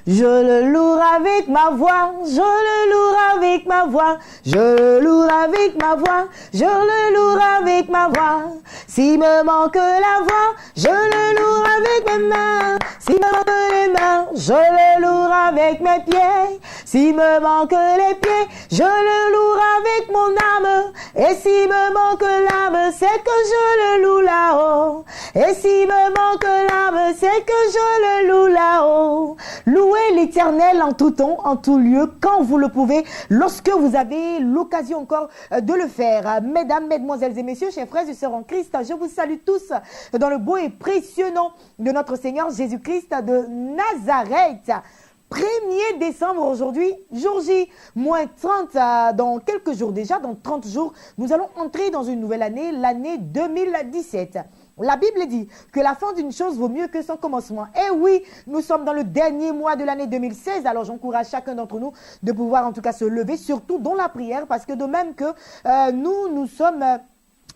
Je le loue avec ma voix, je le loue avec ma voix, je le loue avec ma voix, je le loue avec ma voix. S'il me manque la voix, je le loue avec mes mains. S'il me manque les mains, je le loue avec mes pieds. S'il me manque les pieds, je le loue avec mon âme. Et s'il me manque l'âme, c'est que je le loue là-haut. Et s'il me manque l'âme, c'est que je le loue là-haut. Louez l'Éternel en tout temps, en tout lieu, quand vous le pouvez, lorsque vous avez l'occasion encore de le faire. Mesdames, mesdemoiselles et messieurs, chers frères et sœurs en Christ, je vous salue tous dans le beau et précieux nom de notre Seigneur Jésus-Christ de Nazareth. 1er décembre aujourd'hui, jour J, moins 30, dans quelques jours déjà, dans 30 jours, nous allons entrer dans une nouvelle année, l'année 2017. La Bible dit que la fin d'une chose vaut mieux que son commencement. Et oui, nous sommes dans le dernier mois de l'année 2016, alors j'encourage chacun d'entre nous de pouvoir en tout cas se lever, surtout dans la prière, parce que de même que nous sommes...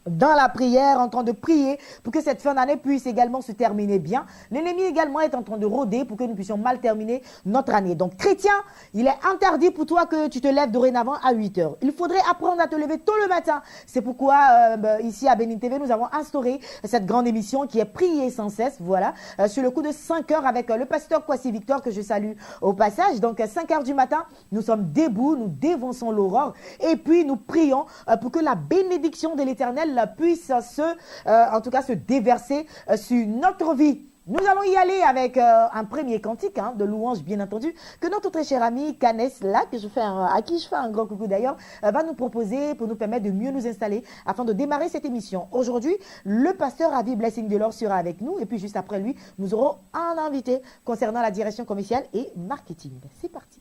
dans la prière, en train de prier pour que cette fin d'année puisse également se terminer bien. L'ennemi également est en train de rôder pour que nous puissions mal terminer notre année. Donc chrétien, il est interdit pour toi que tu te lèves dorénavant à 8 heures. Il faudrait apprendre à te lever tôt le matin. C'est pourquoi ici à Bénin TV, nous avons instauré cette grande émission qui est priée sans cesse, voilà, sur le coup de 5 heures avec le pasteur Kwasi Victor que je salue au passage. Donc 5 heures du matin, nous sommes debout, nous dévançons l'aurore et puis nous prions pour que la bénédiction de l'Éternel puisse en tout cas se déverser sur notre vie. Nous allons y aller avec un premier cantique de louange, bien entendu, que notre très cher ami Canès, là, à qui je fais un grand coucou d'ailleurs, va nous proposer pour nous permettre de mieux nous installer afin de démarrer cette émission. Aujourd'hui, le pasteur Avi Blessing Delors sera avec nous et puis juste après lui, nous aurons un invité concernant la direction commerciale et marketing. C'est parti.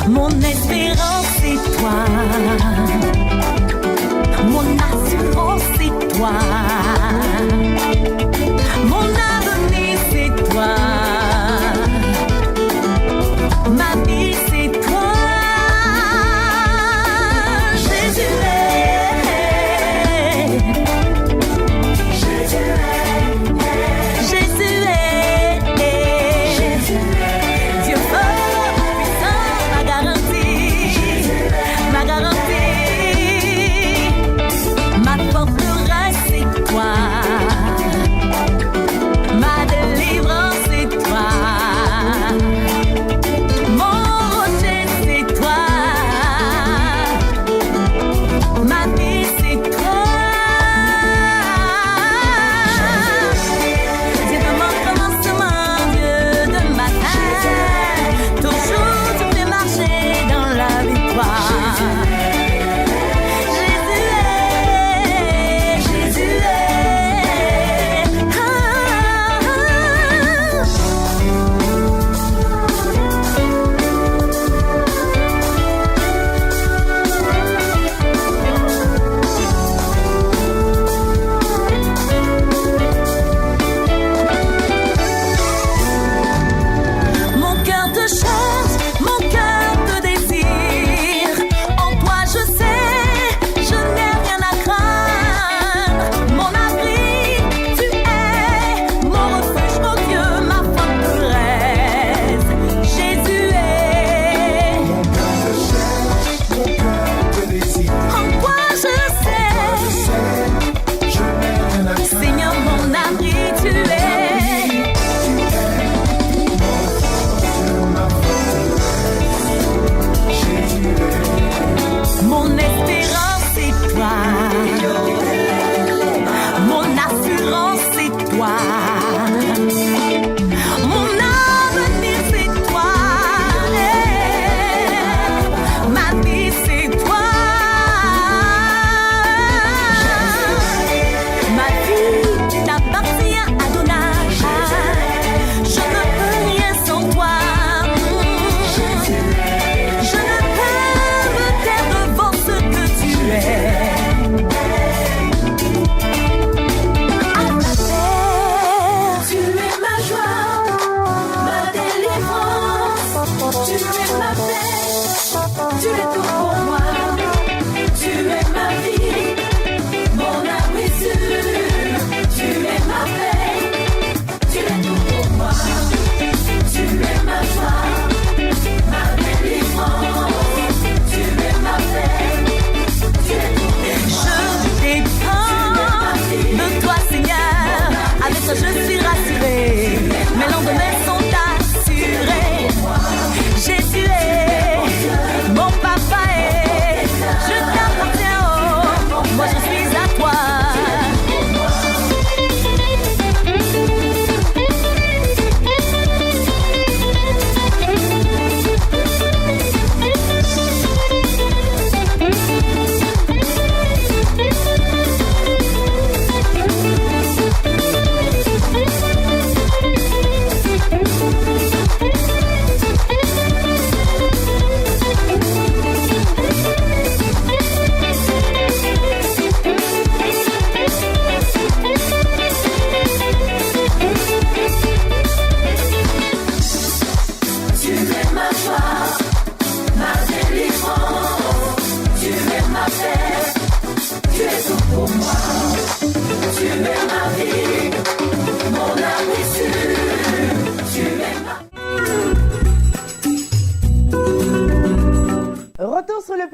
Mon espérance c'est toi, mon assurance c'est toi, mon avenir c'est toi, ma vie c'est toi, Jésus est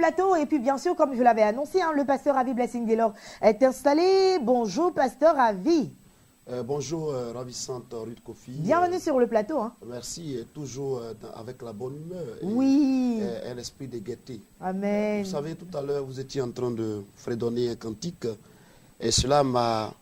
plateau. Et puis, bien sûr, comme je l'avais annoncé, le pasteur Ravi Blessing Delors est installé. Bonjour, pasteur Ravi. Bonjour, ravissante Ruth Kofi. Bienvenue sur le plateau. Merci, et toujours avec la bonne humeur Oui. et l'esprit de gaieté. Amen. Vous savez, tout à l'heure, vous étiez en train de fredonner un cantique et cela m'a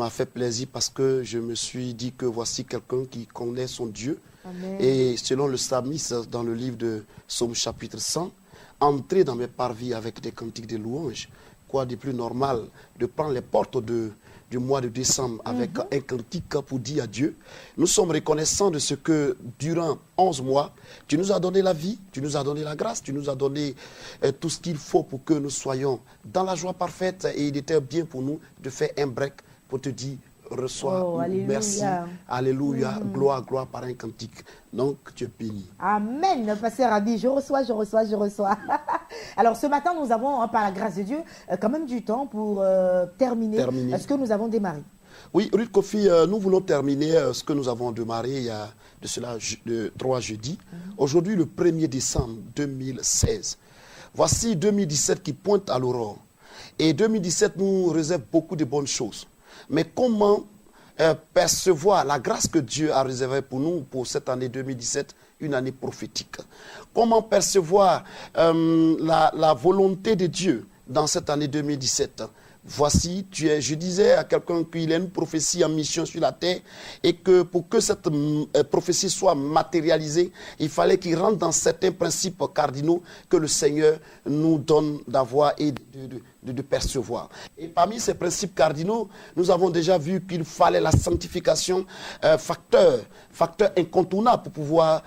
fait plaisir parce que je me suis dit que voici quelqu'un qui connaît son Dieu. Amen. Et selon le psalmiste dans le livre de Psaume chapitre 100, entrer dans mes parvis avec des cantiques de louange, quoi de plus normal de prendre les portes du mois de décembre avec un cantique pour dire à Dieu. Nous sommes reconnaissants de ce que durant 11 mois, tu nous as donné la vie, tu nous as donné la grâce, tu nous as donné tout ce qu'il faut pour que nous soyons dans la joie parfaite. Et il était bien pour nous de faire un break pour te dire reçois, merci, alléluia, gloire, gloire par un cantique. Donc tu es béni. Amen, pasteur Ravi, je reçois. Alors ce matin, nous avons, par la grâce de Dieu, quand même du temps pour terminer ce que nous avons démarré. Oui, Ruth Kofi, nous voulons terminer ce que nous avons démarré il y a de cela 3 jeudis. Aujourd'hui, le 1er décembre 2016. Voici 2017 qui pointe à l'aurore. Et 2017 nous réserve beaucoup de bonnes choses. Mais comment percevoir la grâce que Dieu a réservée pour nous pour cette année 2017, une année prophétique? Comment percevoir la volonté de Dieu dans cette année 2017? Voici, je disais à quelqu'un qu'il y a une prophétie en mission sur la terre et que pour que cette prophétie soit matérialisée, il fallait qu'il rentre dans certains principes cardinaux que le Seigneur nous donne d'avoir et de percevoir. Et parmi ces principes cardinaux, nous avons déjà vu qu'il fallait la sanctification, facteur incontournable pour pouvoir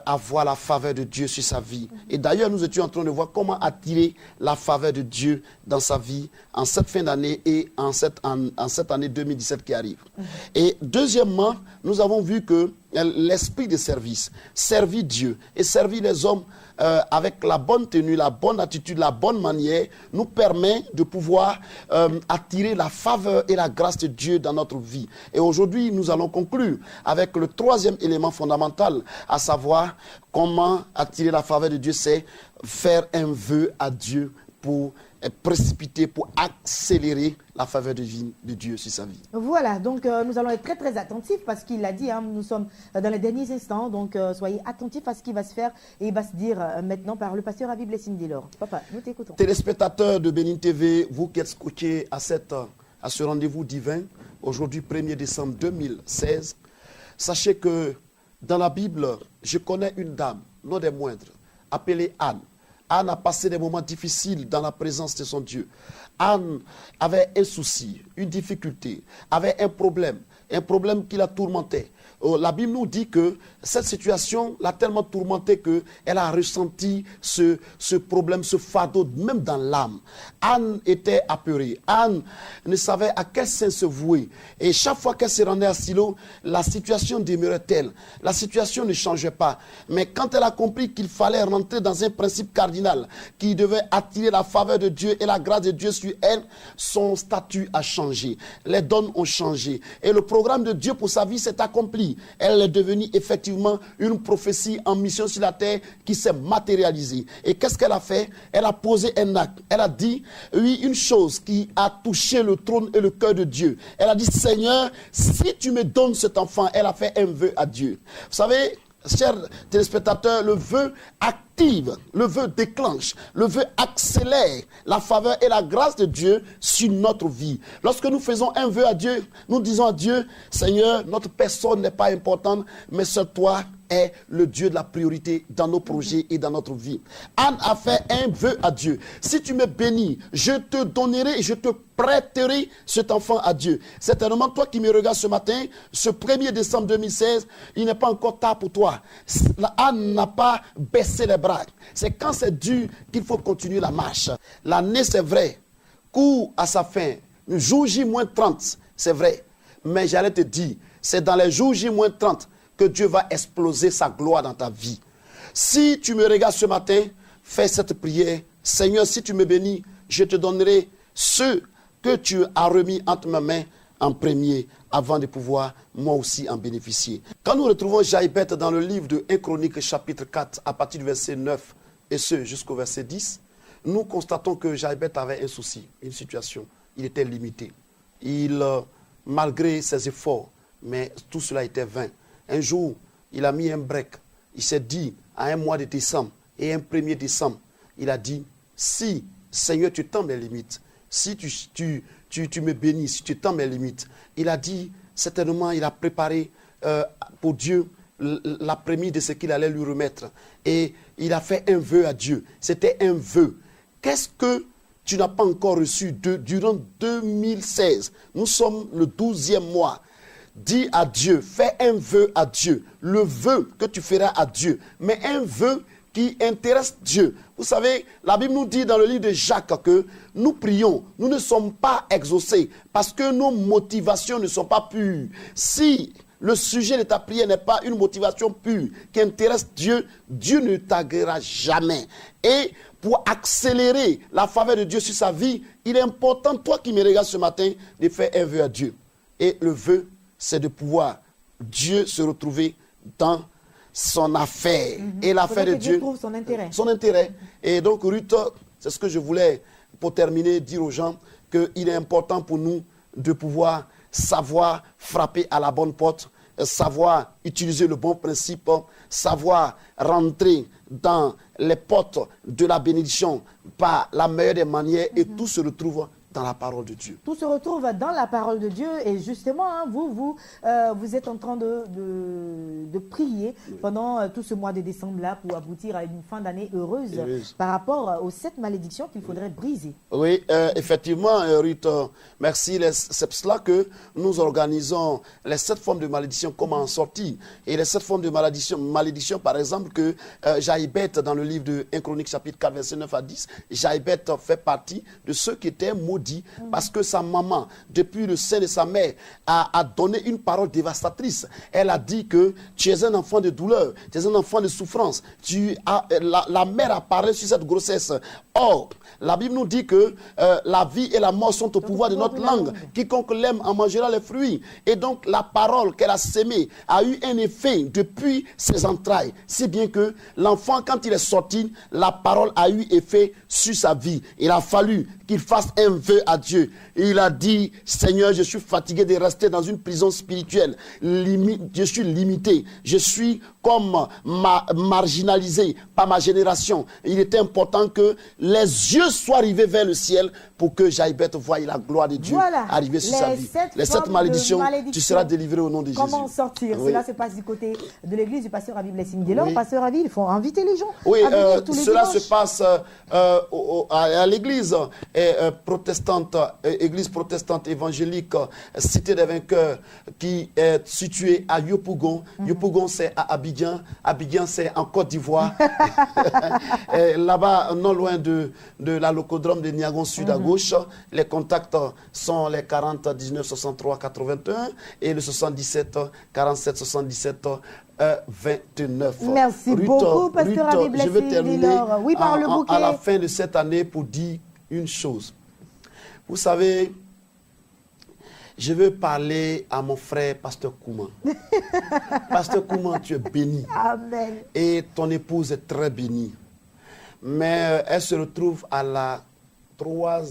avoir la faveur de Dieu sur sa vie. Et d'ailleurs, nous étions en train de voir comment attirer la faveur de Dieu dans sa vie en cette fin d'année et en cette année 2017 qui arrive. Et deuxièmement, nous avons vu que l'esprit de service, servir Dieu et servir les hommes avec la bonne tenue, la bonne attitude, la bonne manière, nous permet de pouvoir attirer la faveur et la grâce de Dieu dans notre vie. Et aujourd'hui, nous allons conclure avec le troisième élément fondamental, à savoir comment attirer la faveur de Dieu, c'est faire un vœu à Dieu pour précipiter, pour accélérer la faveur de Dieu sur sa vie. Voilà, donc nous allons être très très attentifs parce qu'il l'a dit, nous sommes dans les derniers instants, donc soyez attentifs à ce qui va se faire et il va se dire maintenant par le pasteur Ravi Blessing Delors. Papa, nous t'écoutons. Téléspectateurs de Bénin TV, vous qui êtes scotchés à ce rendez-vous divin, aujourd'hui 1er décembre 2016, sachez que dans la Bible, je connais une dame, non des moindres, appelée Anne. Anne a passé des moments difficiles dans la présence de son Dieu. Anne avait un souci, une difficulté, avait un problème qui la tourmentait. La Bible nous dit que cette situation l'a tellement tourmentée qu'elle a ressenti ce problème, ce fardeau, même dans l'âme. Anne était apeurée. Anne ne savait à quel sens se vouer. Et chaque fois qu'elle se rendait à Silo, la situation demeurait telle. La situation ne changeait pas. Mais quand elle a compris qu'il fallait rentrer dans un principe cardinal qui devait attirer la faveur de Dieu et la grâce de Dieu sur elle, son statut a changé. Les dons ont changé. Et le programme de Dieu pour sa vie s'est accompli. Elle est devenue effectivement une prophétie en mission sur la terre qui s'est matérialisée. Et qu'est-ce qu'elle a fait? Elle a posé un acte. Elle a dit, oui, une chose qui a touché le trône et le cœur de Dieu. Elle a dit, Seigneur, si tu me donnes cet enfant, elle a fait un vœu à Dieu. Vous savez, chers téléspectateurs, le vœu active, le vœu déclenche, le vœu accélère la faveur et la grâce de Dieu sur notre vie. Lorsque nous faisons un vœu à Dieu, nous disons à Dieu, Seigneur, notre personne n'est pas importante, mais seul toi est le Dieu de la priorité dans nos projets et dans notre vie. Anne a fait un vœu à Dieu. Si tu me bénis, je te donnerai et je te prêterai cet enfant à Dieu. Certainement, toi qui me regardes ce matin, ce 1er décembre 2016, il n'est pas encore tard pour toi. Anne n'a pas baissé les bras. C'est quand c'est dur qu'il faut continuer la marche. L'année, c'est vrai, court à sa fin. Le jour J-30, c'est vrai. Mais j'allais te dire, c'est dans les jours J-30 que Dieu va exploser sa gloire dans ta vie. Si tu me regardes ce matin, fais cette prière. Seigneur, si tu me bénis, je te donnerai ce que tu as remis entre mes mains en premier, avant de pouvoir moi aussi en bénéficier. Quand nous retrouvons Jaïbet dans le livre de 1 Chronique chapitre 4, à partir du verset 9 et ce jusqu'au verset 10, nous constatons que Jaïbet avait un souci, une situation. Il était limité. Malgré ses efforts, mais tout cela était vain. Un jour, il a mis un break. Il s'est dit, à un mois de décembre et un 1er décembre, il a dit, si, Seigneur, tu tends mes limites, si tu me bénis, si tu tends mes limites, il a dit, certainement, il a préparé pour Dieu l'après-midi de ce qu'il allait lui remettre. Et il a fait un vœu à Dieu. C'était un vœu. Qu'est-ce que tu n'as pas encore reçu durant 2016? Nous sommes le 12e mois. Dis à Dieu, fais un vœu à Dieu. Le vœu que tu feras à Dieu. Mais un vœu qui intéresse Dieu. Vous savez, la Bible nous dit dans le livre de Jacques que nous prions, nous ne sommes pas exaucés parce que nos motivations ne sont pas pures. Si le sujet de ta prière n'est pas une motivation pure qui intéresse Dieu, Dieu ne t'agréera jamais. Et pour accélérer la faveur de Dieu sur sa vie, il est important, toi qui me regardes ce matin, de faire un vœu à Dieu. Et le vœu, c'est de pouvoir Dieu se retrouver dans son affaire. Et l'affaire de Dieu trouve son intérêt. Son intérêt. Et donc, Ruth, c'est ce que je voulais, pour terminer, dire aux gens qu'il est important pour nous de pouvoir savoir frapper à la bonne porte, savoir utiliser le bon principe, savoir rentrer dans les portes de la bénédiction par la meilleure des manières et tout se retrouve dans la parole de Dieu. Tout se retrouve dans la parole de Dieu et justement, hein, vous êtes en train de prier pendant tout ce mois de décembre-là pour aboutir à une fin d'année heureuse par rapport aux 7 malédictions qu'il faudrait briser. Oui, effectivement, Ruth, merci. C'est pour cela que nous organisons les 7 formes de malédiction, comment en sortir. Et les 7 formes de malédiction, par exemple, que Jaïbet, dans le livre de 1 Chronique, chapitre 4, verset 9 à 10, Jaïbet fait partie de ceux qui étaient maudits parce que sa maman, depuis le sein de sa mère, a donné une parole dévastatrice. Elle a dit que tu es un enfant de douleur, tu es un enfant de souffrance. La mère a parlé sur cette grossesse. Or, la Bible nous dit que la vie et la mort sont au pouvoir de notre langue. Quiconque l'aime en mangera les fruits. Et donc, la parole qu'elle a sémée a eu un effet depuis ses entrailles. Si bien que l'enfant, quand il est sorti, la parole a eu effet sur sa vie. Il a fallu qu'il fasse un vœu à Dieu. Et il a dit, Seigneur, je suis fatigué de rester dans une prison spirituelle. Je suis limité. Je suis comme marginalisé par ma génération. Il était important que les yeux soient rivés vers le ciel pour que Jaïbet voie la gloire de Dieu arriver sur sa vie. Les 7 malédictions, tu seras délivré au nom de Jésus. Comment sortir? Oui. Cela se passe du côté de l'église du pasteur Abi Blessing. Dès lors, pasteur Abi, il faut inviter les gens. Oui, cela dimanches. se passe à l'église protestante, église protestante évangélique, Cité des Vainqueurs, qui est située à Yopougon. Yopougon, c'est à Abidjan. Abidjan, c'est en Côte d'Ivoire. Là-bas, non loin de la locodrome de Niagon Sud à gauche. Les contacts sont les 40 19 63 81 et le 77 47 77 29. Merci beaucoup, pasteur Abi Blessing. Je vais terminer oui, par le bouquet. à la fin de cette année pour dire une chose. Vous savez, je veux parler à mon frère, pasteur Kouman. Pasteur Kouman, tu es béni. Amen. Et ton épouse est très bénie. Mais elle se retrouve à la 3...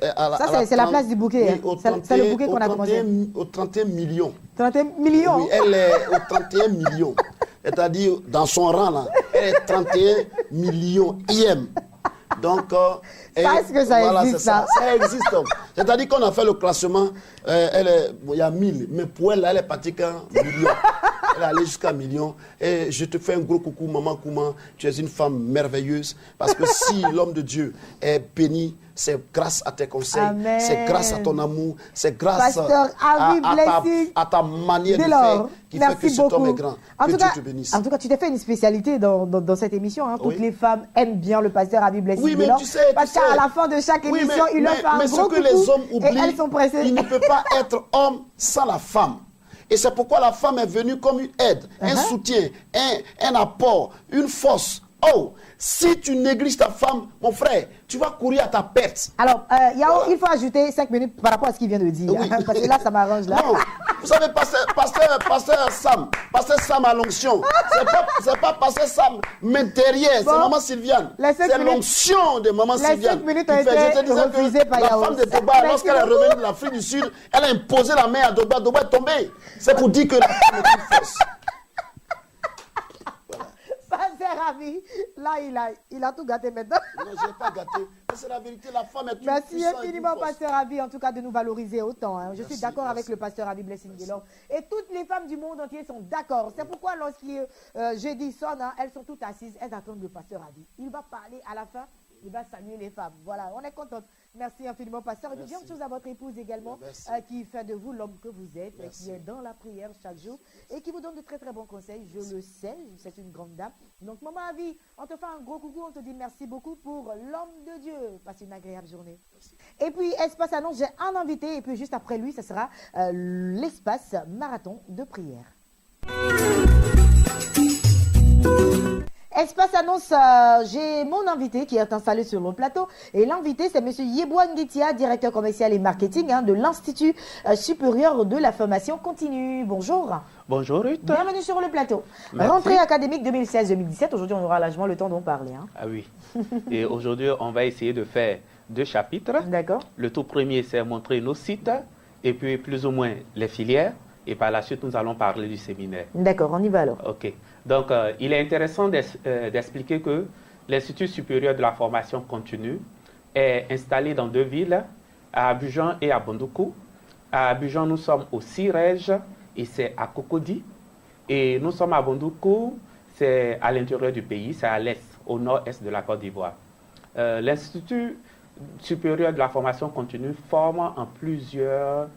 Ça, c'est la place du bouquet. Oui, c'est le bouquet qu'on a commencé. Au 31 millions. 31 millions? Oui, elle est au 31 millions. C'est-à-dire, dans son rang, là, elle est 31 millions IM. Donc, est-ce que ça existe, ça? Ça existe. C'est-à-dire qu'on a fait le classement, il y a 1000, mais pour elle, elle est partie qu'à million. Elle est allée jusqu'à million. Et je te fais un gros coucou, maman Kouman. Tu es une femme merveilleuse. Parce que si l'homme de Dieu est béni, c'est grâce à tes conseils, c'est grâce à ton amour, c'est grâce à ta manière de faire qui fait que cet homme est grand. Que Dieu te bénisse. En tout cas, tu t'es fait une spécialité dans cette émission. Hein. Toutes les femmes aiment bien le pasteur Abi Blessing. Oui, mais tu sais, parce qu'à la fin de chaque émission, il leur fait un gros coucou. Mais ce que les hommes oublient, elles sont pressées. Il ne peut pas être homme sans la femme. Et c'est pourquoi la femme est venue comme une aide, un soutien, un apport, une force. Oh, si tu négliges ta femme, mon frère, tu vas courir à ta perte. Alors, il faut ajouter 5 minutes par rapport à ce qu'il vient de dire. Oui. Parce que là, ça m'arrange. Là. Non, vous savez, pasteur Sam à l'onction. C'est pas pasteur Sam, mais derrière, c'est maman Sylviane. C'est l'onction de maman Sylviane. Les 5 minutes ont été refusées par la Yaos. femme de Doba, lorsqu'elle est revenue de l'Afrique du Sud, elle a imposé la main à Doba. Doba est tombé. C'est pour dire que la femme est une force. Pasteur Ravi, là, il a tout gâté maintenant. Non, je n'ai pas gâté. C'est la vérité, la femme est une Merci puissante, infiniment, une force. Pasteur Ravi, en tout cas, de nous valoriser autant. Hein. Je suis Merci, d'accord avec merci. le Pasteur Ravi Blessing Delors. Et toutes les femmes du monde entier sont d'accord. C'est pourquoi, lorsqu'il jeudi sonne, hein, elles sont toutes assises, elles attendent le Pasteur Ravi. Il va parler à la fin. Il va saluer les femmes. Voilà, on est contente. Merci infiniment, Pasteur. Et puis, bien chose à votre épouse également, qui fait de vous l'homme que vous êtes, qui est dans la prière chaque jour et qui vous donne de très très bons conseils. Je le sais, c'est une grande dame. Donc, Maman Avi, on te fait un gros coucou, on te dit merci beaucoup pour l'homme de Dieu. Passe une agréable journée. Merci. Et puis, Espace Annonce, j'ai un invité. Et puis, juste après lui, ce sera l'espace marathon de prière. Espace Annonce, j'ai mon invité qui est installé sur le plateau. Et l'invité, c'est M. Yeboah Ngetia, directeur commercial et marketing de l'Institut supérieur de la formation continue. Bonjour. Bonjour Ruth. Bienvenue sur le plateau. Merci. Rentrée académique 2016-2017. Aujourd'hui, on aura largement le temps d'en parler. Hein. Ah oui. Et aujourd'hui, on va essayer de faire 2 chapitres. D'accord. Le tout premier, c'est montrer nos sites et puis plus ou moins les filières. Et par la suite, nous allons parler du séminaire. D'accord, on y va alors. OK. Donc, il est intéressant d'expliquer que l'Institut supérieur de la formation continue est installé dans 2 villes, à Abidjan et à Bondoukou. À Abidjan, nous sommes au CIREJ et c'est à Cocody. Et nous sommes à Bondoukou, c'est à l'intérieur du pays, c'est à l'est, au nord-est de la Côte d'Ivoire. L'Institut supérieur de la formation continue forme en plusieurs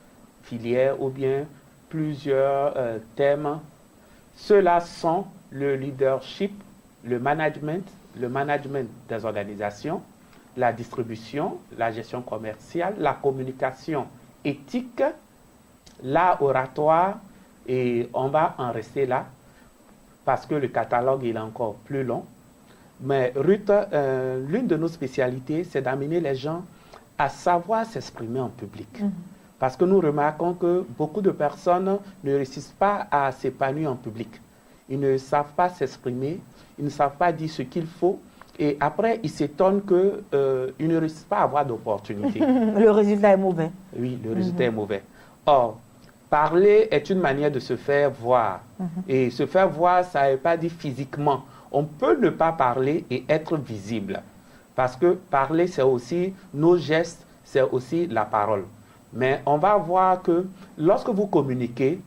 filières ou bien plusieurs thèmes. Ceux-là sont le leadership, le management des organisations, la distribution, la gestion commerciale, la communication éthique, l'art oratoire, et on va en rester là parce que le catalogue il est encore plus long. Mais Ruth, l'une de nos spécialités, c'est d'amener les gens à savoir s'exprimer en public. Parce que nous remarquons que beaucoup de personnes ne réussissent pas à s'épanouir en public. Ils ne savent pas s'exprimer, ils ne savent pas dire ce qu'il faut. Et après, ils s'étonnent qu'ils ne réussissent pas à avoir d'opportunités. Le résultat est mauvais. Oui, le résultat est mauvais. Or, parler est une manière de se faire voir. Et se faire voir, ça ne veut pas dire physiquement. On peut ne pas parler et être visible. Parce que parler, c'est aussi nos gestes, c'est aussi la parole. Mais on va voir que lorsque vous communiquez,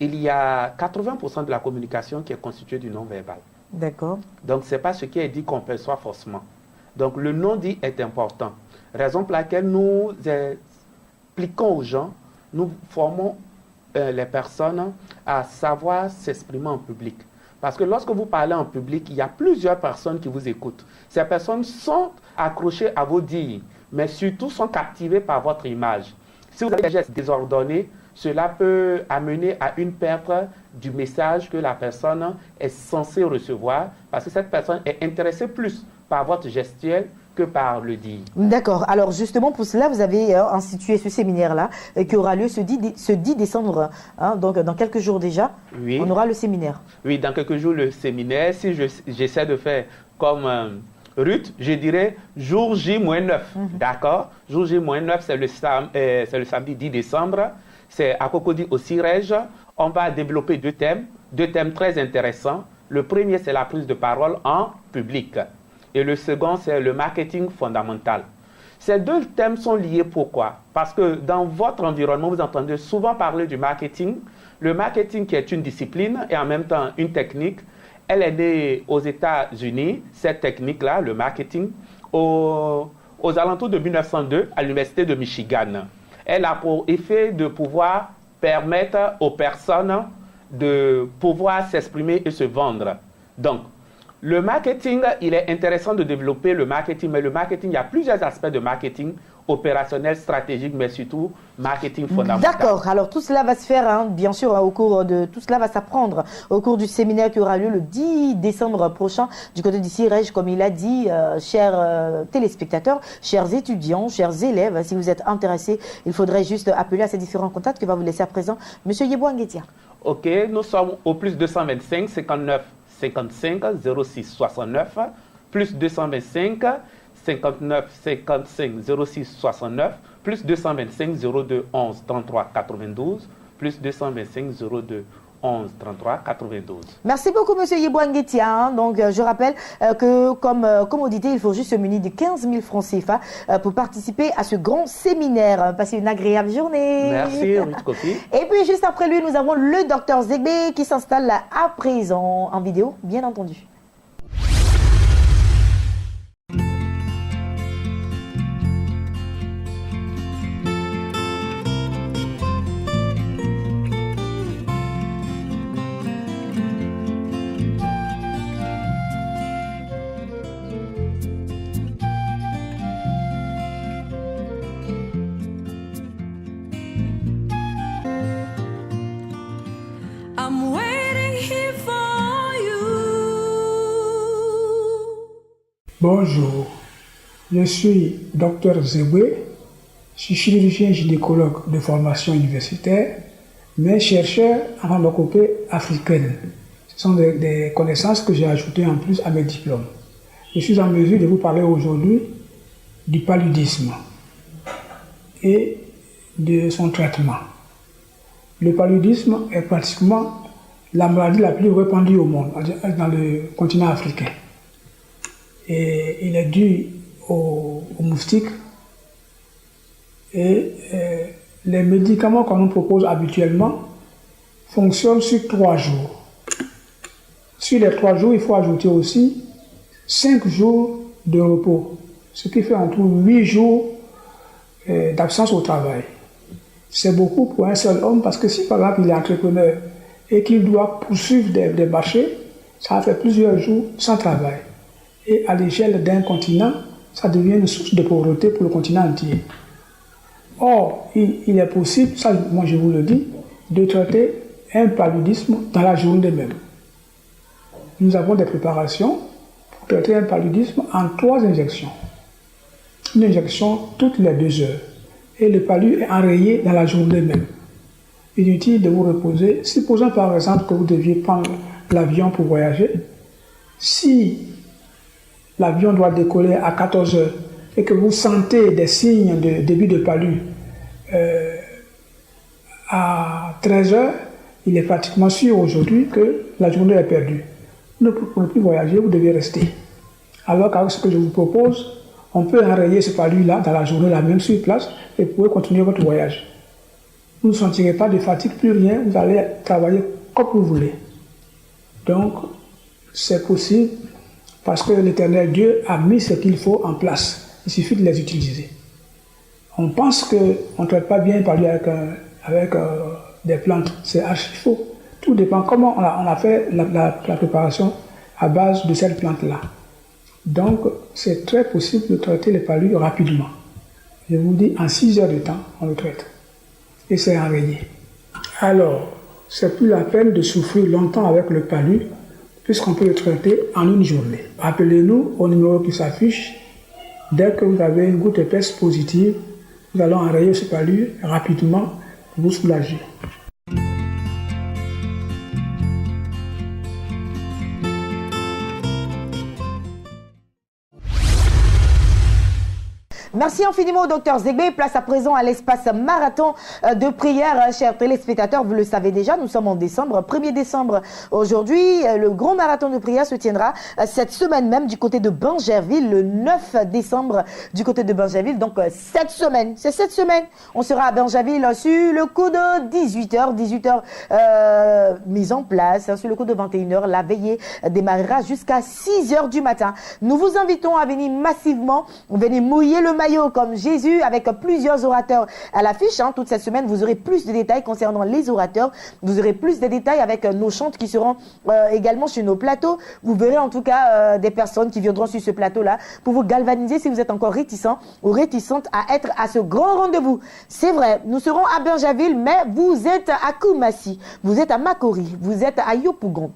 il y a 80% de la communication qui est constituée du non-verbal. D'accord. Donc, ce n'est pas ce qui est dit qu'on perçoit forcément. Donc, le non-dit est important. Raison pour laquelle nous expliquons aux gens, nous formons les personnes à savoir s'exprimer en public. Parce que lorsque vous parlez en public, il y a plusieurs personnes qui vous écoutent. Ces personnes sont accrochées à vos dires, mais surtout sont captivées par votre image. Si vous avez des gestes désordonnés, cela peut amener à une perte du message que la personne est censée recevoir, parce que cette personne est intéressée plus par votre gestuelle que par le dire. D'accord. Alors justement, pour cela, vous avez institué ce séminaire-là qui aura lieu ce 10 décembre, hein, donc dans quelques jours déjà. Oui. On aura le séminaire. Oui, dans quelques jours, le séminaire. Si j'essaie de faire comme Ruth, je dirais jour J-9. D'accord? Jour J-9, c'est le samedi 10 décembre. C'est à Cocody au CIREJ. On va développer 2 thèmes très intéressants. Le premier, c'est la prise de parole en public. Et le second, c'est le marketing fondamental. Ces 2 thèmes sont liés. Pourquoi? Parce que dans votre environnement, vous entendez souvent parler du marketing. Le marketing qui est une discipline et en même temps une technique. Elle est née aux États-Unis, cette technique-là, le marketing, aux alentours de 1902 à l'Université de Michigan. Elle a pour effet de pouvoir permettre aux personnes de pouvoir s'exprimer et se vendre. Donc, le marketing, il est intéressant de développer le marketing, mais le marketing, il y a plusieurs aspects de marketing opérationnel, stratégique, mais surtout marketing fondamental. D'accord. Alors tout cela va se faire, hein, bien sûr, au cours de tout cela va s'apprendre au cours du séminaire qui aura lieu le 10 décembre prochain du côté d'ici, Reg, comme il a dit, chers téléspectateurs, chers étudiants, chers élèves. Si vous êtes intéressés, il faudrait juste appeler à ces différents contacts que va vous laisser à présent Monsieur Yeboah Nguetia. Ok, nous sommes au plus 225 59 55 06 69, plus 225 59 55 06 69, plus 225 02 11 33 92, plus 225 02 11 33 92. Merci beaucoup, Monsieur Yeboah Nguetia. Donc, je rappelle que comme commodité, il faut juste se munir de 15 000 francs CFA pour participer à ce grand séminaire. Passez une agréable journée. Merci, Ruth Kofi. Et puis, juste après lui, nous avons le Dr Zegbe qui s'installe là à présent en vidéo, bien entendu. I'm waiting here for you. Bonjour, je suis Dr Zegbe, je suis chirurgien gynécologue de formation universitaire, mais chercheur en pharmacopée africaine. Ce sont des connaissances que j'ai ajoutées en plus à mes diplômes. Je suis en mesure de vous parler aujourd'hui du paludisme et de son traitement. Le paludisme est pratiquement la maladie la plus répandue au monde, dans le continent africain. Et il est dû aux moustiques. Et les médicaments qu'on nous propose habituellement fonctionnent sur 3 jours. Sur les 3 jours, il faut ajouter aussi 5 jours de repos, ce qui fait en tout 8 jours d'absence au travail. C'est beaucoup pour un seul homme parce que si par exemple il est entrepreneur et qu'il doit poursuivre des marchés, ça va faire plusieurs jours sans travail. Et à l'échelle d'un continent, ça devient une source de pauvreté pour le continent entier. Or, il est possible, ça moi je vous le dis, de traiter un paludisme dans la journée même. Nous avons des préparations pour traiter un paludisme en 3 injections. Une injection toutes les 2 heures. Et le palu est enrayé dans la journée même. Inutile de vous reposer. Supposons par exemple que vous deviez prendre l'avion pour voyager. Si l'avion doit décoller à 14 heures et que vous sentez des signes de début de palu à 13 heures, il est pratiquement sûr aujourd'hui que la journée est perdue. Vous ne pouvez plus voyager, vous devez rester. Alors qu'avec ce que je vous propose, on peut enrayer ce palu-là dans la journée, la même sur place, et vous pouvez continuer votre voyage. Vous ne sentirez pas de fatigue, plus rien, vous allez travailler comme vous voulez. Donc, c'est possible parce que l'Éternel Dieu a mis ce qu'il faut en place. Il suffit de les utiliser. On pense qu'on ne traite pas bien un palu avec des plantes. C'est archi faux. Tout dépend comment on a fait la préparation à base de cette plante-là. Donc, c'est très possible de traiter les palus rapidement. Je vous dis, en 6 heures de temps, on le traite. Et c'est enrayé. Alors, c'est plus la peine de souffrir longtemps avec le palu, puisqu'on peut le traiter en une journée. Appelez-nous au numéro qui s'affiche. Dès que vous avez une goutte épaisse positive, nous allons enrayer ce palu rapidement pour vous soulager. Merci infiniment au Dr Zegbe. Place à présent à l'espace marathon de prière, chers téléspectateurs. Vous le savez déjà, nous sommes en décembre, 1er décembre aujourd'hui. Le grand marathon de prière se tiendra cette semaine même du côté de Bingerville, le 9 décembre du côté de Bingerville. Donc cette semaine, c'est cette semaine, on sera à Bingerville sur le coup de 18h, mise en place. Sur le coup de 21h, la veillée démarrera jusqu'à 6h du matin. Nous vous invitons à venir massivement, venir mouiller le maillot maillot comme Jésus avec plusieurs orateurs à l'affiche. Hein. Toute cette semaine, vous aurez plus de détails concernant les orateurs. Vous aurez plus de détails avec nos chantes qui seront également sur nos plateaux. Vous verrez en tout cas des personnes qui viendront sur ce plateau-là pour vous galvaniser si vous êtes encore réticent ou réticente à être à ce grand rendez-vous. C'est vrai, nous serons à Bergerville, mais vous êtes à Koumassi, vous êtes à Makori, vous êtes à Yopougon.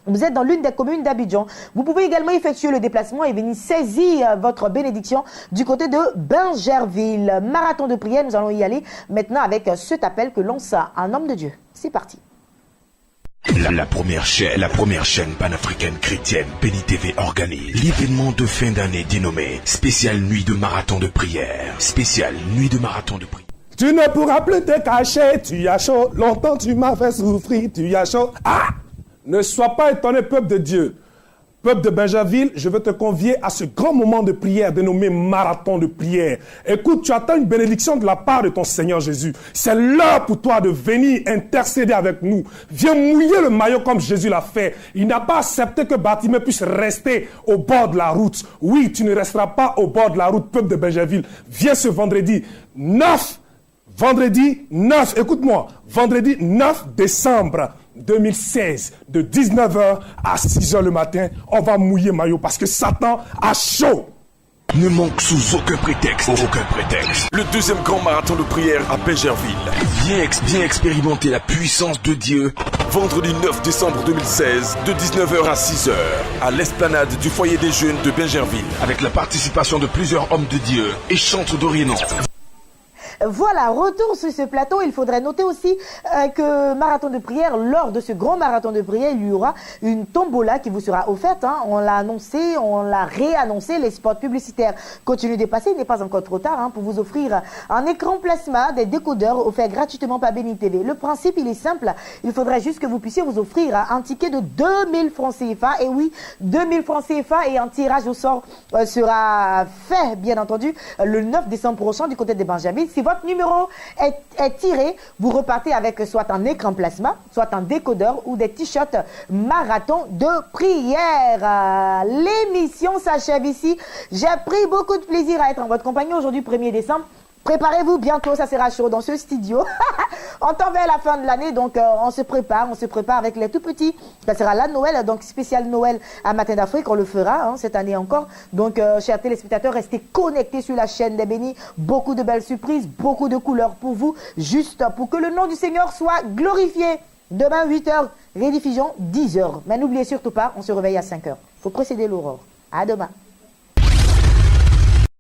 Vous êtes dans l'une des communes d'Abidjan. Vous pouvez également effectuer le déplacement et venir saisir votre bénédiction du côté de Bergerville. Marathon de prière, nous allons y aller maintenant avec cet appel que lance un homme de Dieu. C'est parti. La première chaîne panafricaine chrétienne, Béni TV organise l'événement de fin d'année dénommé Spécial Nuit de Marathon de prière. Spécial Nuit de Marathon de prière. Tu ne pourras plus te cacher, tu as chaud. Longtemps tu m'as fait souffrir, tu as chaud. Ah! Ne sois pas étonné, peuple de Dieu. Peuple de Bergerville, je veux te convier à ce grand moment de prière dénommé Marathon de prière. Écoute, tu attends une bénédiction de la part de ton Seigneur Jésus. C'est l'heure pour toi de venir intercéder avec nous. Viens mouiller le maillot comme Jésus l'a fait. Il n'a pas accepté que Bartimée puisse rester au bord de la route. Oui, tu ne resteras pas au bord de la route, peuple de Bergerville. Viens ce vendredi 9, écoute-moi, vendredi 9 décembre 2016, de 19h à 6h le matin, on va mouiller maillot parce que Satan a chaud. Ne manque sous aucun prétexte. Le deuxième grand marathon de prière à Bergerville. Viens expérimenter la puissance de Dieu. Vendredi 9 décembre 2016, de 19h à 6h, à l'esplanade du foyer des jeunes de Bergerville. Avec la participation de plusieurs hommes de Dieu et chantres d'Orient. Voilà, retour sur ce plateau. Il faudrait noter aussi que marathon de prière, lors de ce grand marathon de prière, il y aura une tombola qui vous sera offerte. Hein. On l'a annoncé, on l'a réannoncé. Les spots publicitaires continuent de passer. Il n'est pas encore trop tard pour vous offrir un écran plasma, des décodeurs offerts gratuitement par Béni TV. Le principe, il est simple. Il faudrait juste que vous puissiez vous offrir un ticket de 2000 francs CFA. Et oui, 2000 francs CFA et un tirage au sort sera fait, bien entendu, le 9 décembre prochain du côté des Bergerville. Si votre numéro est tiré, vous repartez avec soit un écran plasma, soit un décodeur ou des t-shirts marathon de prière. L'émission s'achève ici. J'ai pris beaucoup de plaisir à être en votre compagnie aujourd'hui, 1er décembre. Préparez-vous, bientôt, ça sera chaud dans ce studio. On tend vers la fin de l'année, donc on se prépare avec les tout petits. Ça sera la Noël, donc spécial Noël à Matin d'Afrique, on le fera cette année encore. Donc, chers téléspectateurs, restez connectés sur la chaîne des Bénis. Beaucoup de belles surprises, beaucoup de couleurs pour vous, juste pour que le nom du Seigneur soit glorifié. Demain, 8h, rediffusion, 10h. Mais n'oubliez surtout pas, on se réveille à 5h. Il faut précéder l'aurore. À demain.